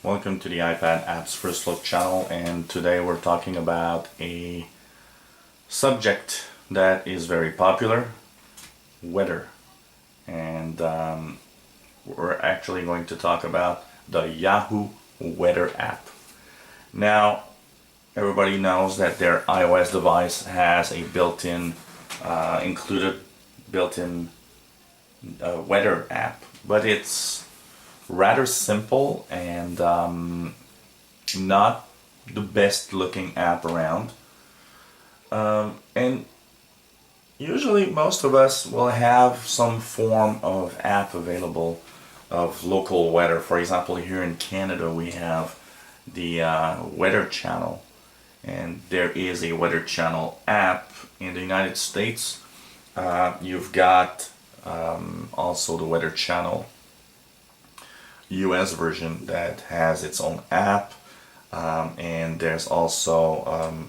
Welcome to the iPad Apps First Look channel, and today we're talking about a subject that is very popular, weather. And we're actually going to talk about the Yahoo weather app. Now, everybody knows that their iOS device has a included built-in weather app, but it's rather simple and not the best looking app around. And usually most of us will have some form of app available of local weather. For example, here in Canada we have the Weather Channel, and there is a Weather Channel app. In the United States, you've got also the Weather Channel US version that has its own app, and there's also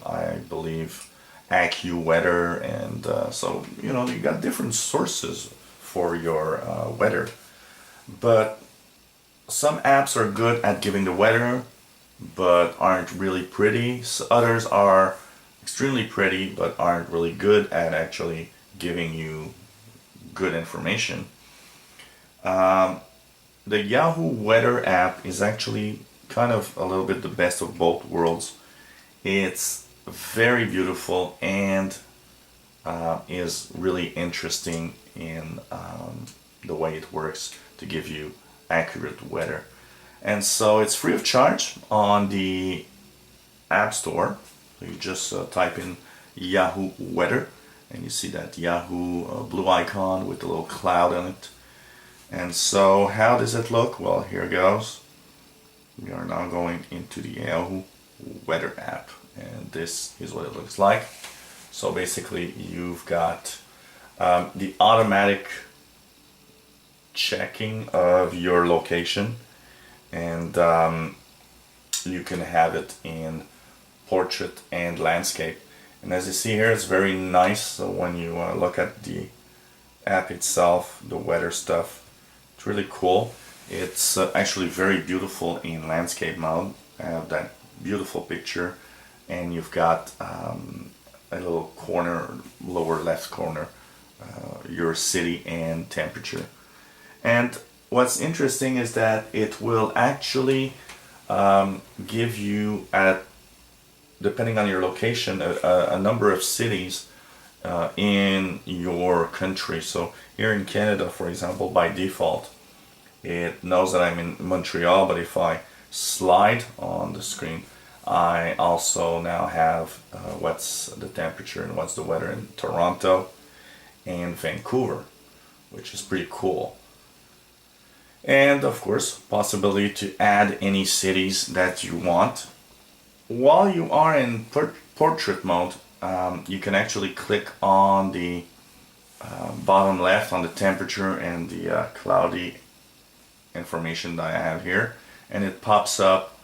I believe AccuWeather, and so you got different sources for your weather. But some apps are good at giving the weather but aren't really pretty. Others are extremely pretty but aren't really good at actually giving you good information. The Yahoo Weather app is actually kind of a little bit the best of both worlds. It's very beautiful and is really interesting in the way it works to give you accurate weather. And so it's free of charge on the App Store. So you just type in Yahoo Weather and you see that Yahoo blue icon with the little cloud on it. And so how does it look? Well, here goes. We are now going into the Yahoo Weather app, and this is what it looks like. So basically you've got the automatic checking of your location, and you can have it in portrait and landscape. And as you see here, it's very nice. So when you look at the app itself, the weather stuff, it's really cool. It's actually very beautiful in landscape mode. I have that beautiful picture, and you've got a little corner, lower left corner, your city and temperature. And what's interesting is that it will actually give you, depending on your location, a number of cities in your country. So here in Canada, for example, by default, it knows that I'm in Montreal, but if I slide on the screen, I also now have what's the temperature and what's the weather in Toronto and Vancouver, which is pretty cool. And of course, possibility to add any cities that you want. While you are in portrait mode, you can actually click on the bottom left on the temperature and the cloudy information that I have here, and it pops up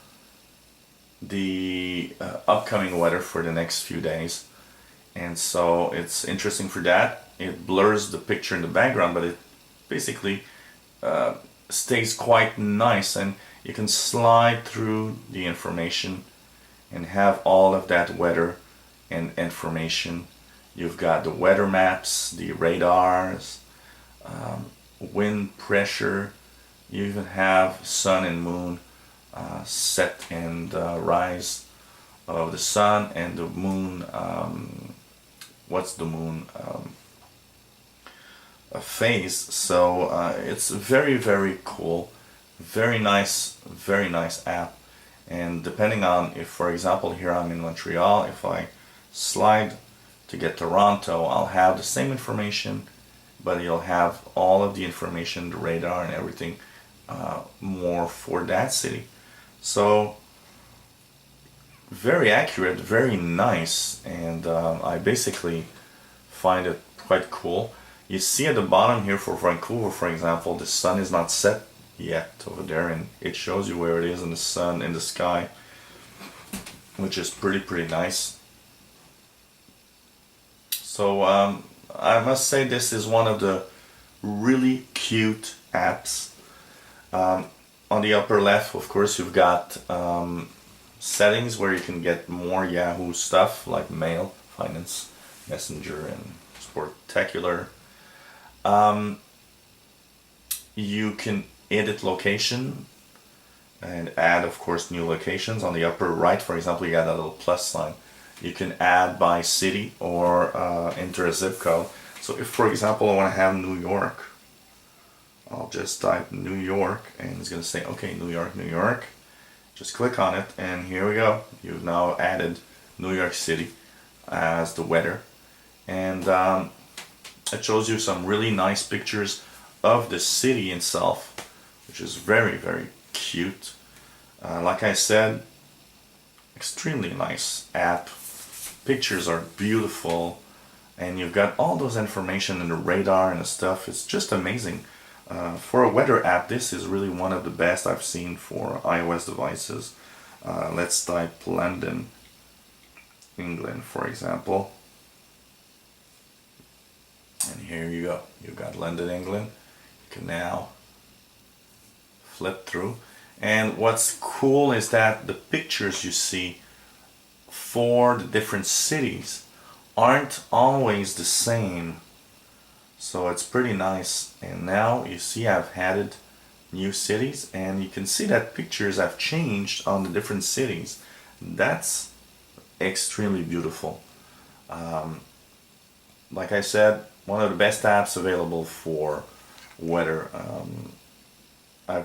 the upcoming weather for the next few days. And so it's interesting for that. It blurs the picture in the background, but it basically stays quite nice, and you can slide through the information and have all of that weather and information. You've got the weather maps, the radars, wind pressure. You even have sun and moon, set and rise of the sun, and the moon, what's the moon phase. So it's very, very cool, very nice app. And depending on, if for example here I'm in Montreal, if I slide to get Toronto, I'll have the same information, but you'll have all of the information, the radar and everything, more for that city. So very accurate, very nice, and I basically find it quite cool. You see at the bottom here for Vancouver, for example, the sun is not set yet over there, and it shows you where it is in the sun, in the sky, which is pretty nice. So I must say this is one of the really cute apps. On the upper left, of course, you've got settings where you can get more Yahoo stuff like mail, finance, messenger, and spectacular. You can edit location and add, of course, new locations. On the upper right, for example, you got a little plus sign. You can add by city or enter a zip code. So if, for example, I want to have New York, I'll just type New York and it's going to say, okay, New York, New York. Just click on it and here we go. You've now added New York City as the weather. And it shows you some really nice pictures of the city itself, which is very, very cute. Like I said, extremely nice app. Pictures are beautiful, and you've got all those information in the radar and the stuff. It's just amazing. For a weather app, this is really one of the best I've seen for iOS devices. Let's type London, England, for example. And here you go. You've got London, England. You can now flip through. And what's cool is that the pictures you see for the different cities aren't always the same. So it's pretty nice. And now you see I've added new cities and you can see that pictures have changed on the different cities. That's extremely beautiful. Like I said, one of the best apps available for weather. I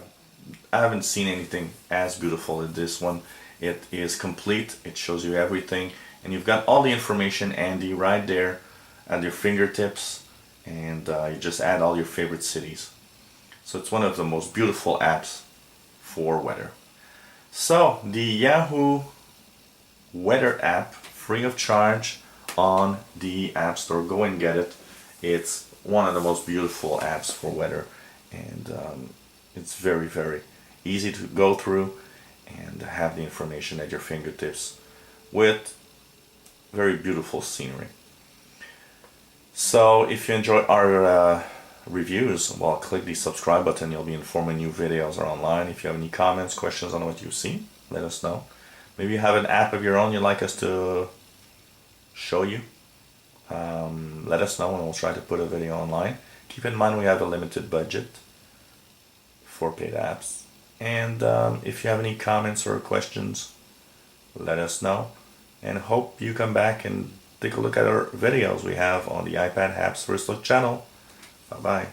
haven't seen anything as beautiful as this one. It is complete, it shows you everything, and you've got all the information handy right there at your fingertips, and you just add all your favorite cities. So it's one of the most beautiful apps for weather. So the Yahoo weather app, free of charge on the App Store. Go and get it. It's one of the most beautiful apps for weather, and it's very, very easy to go through and have the information at your fingertips with very beautiful scenery. So if you enjoy our reviews, well, click the subscribe button. You'll be informed when new videos are online. If you have any comments, questions on what you've seen, let us know. Maybe you have an app of your own you'd like us to show you. Let us know and we'll try to put a video online. Keep in mind we have a limited budget for paid apps. And if you have any comments or questions, let us know. And hope you come back and take a look at our videos we have on the iPad Apps First Look channel. Bye-bye.